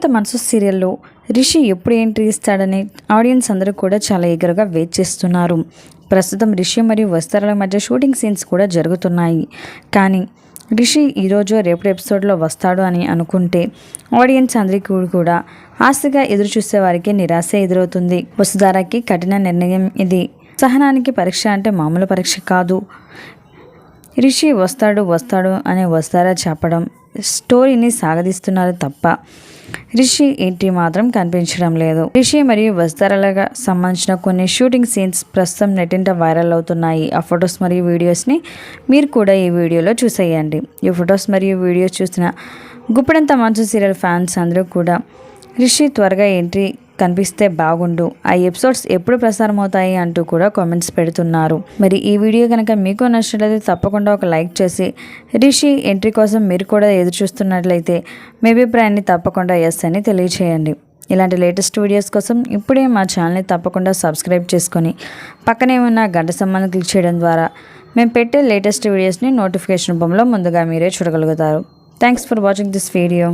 గుప్పెడంత మనసు సీరియల్లో రిషి ఎప్పుడు ఎంట్రీ ఇస్తాడని ఆడియన్స్ అందరూ కూడా చాలా ఈగర్గా వెయిట్ చేస్తున్నారు. ప్రస్తుతం రిషి మరియు వస్తారాల మధ్య షూటింగ్ సీన్స్ కూడా జరుగుతున్నాయి. కానీ రిషి ఈరోజు రేపటి ఎపిసోడ్లో వస్తాడు అని అనుకుంటే ఆడియన్స్ అందరికీ కూడా ఆశగా ఎదురు చూసే వారికి నిరాశ ఎదురవుతుంది. వసుధారకి కఠిన నిర్ణయం ఇది. సహనానికి పరీక్ష అంటే మామూలు పరీక్ష కాదు. రిషి వస్తాడు అనే వసుధార చెప్పడం స్టోరీని సాగదీస్తున్నారు తప్ప రిషి ఎంట్రీ మాత్రం కనిపించడం లేదు. రిషి మరియు వసుధారలకు సంబంధించిన కొన్ని షూటింగ్ సీన్స్ ప్రస్తుతం నెట్టింట వైరల్ అవుతున్నాయి. ఆ ఫొటోస్ మరియు వీడియోస్ని మీరు కూడా ఈ వీడియోలో చూసేయండి. ఈ ఫొటోస్ మరియు వీడియోస్ చూసిన గుప్పెడంత మనసు సీరియల్ ఫ్యాన్స్ అందరూ కూడా రిషి త్వరగా ఎంట్రీ కనిపిస్తే బాగుండు, ఆ ఎపిసోడ్స్ ఎప్పుడు ప్రసారం అవుతాయి అంటూ కూడా కామెంట్స్ పెడుతున్నారు. మరి ఈ వీడియో కనుక మీకు నచ్చినట్లయితే తప్పకుండా ఒక లైక్ చేసి రిషి ఎంట్రీ కోసం మీరు కూడా ఎదురు చూస్తున్నట్లయితే మీ అభిప్రాయాన్ని తప్పకుండా ఎస్ అని తెలియచేయండి. ఇలాంటి లేటెస్ట్ వీడియోస్ కోసం ఇప్పుడే మా ఛానల్ని తప్పకుండా సబ్స్క్రైబ్ చేసుకొని పక్కనే ఉన్న గంట సింబల్ని క్లిక్ చేయడం ద్వారా మేము పెట్టే లేటెస్ట్ వీడియోస్ని నోటిఫికేషన్ రూపంలో ముందుగా మీరే చూడగలుగుతారు. Thanks for watching this video.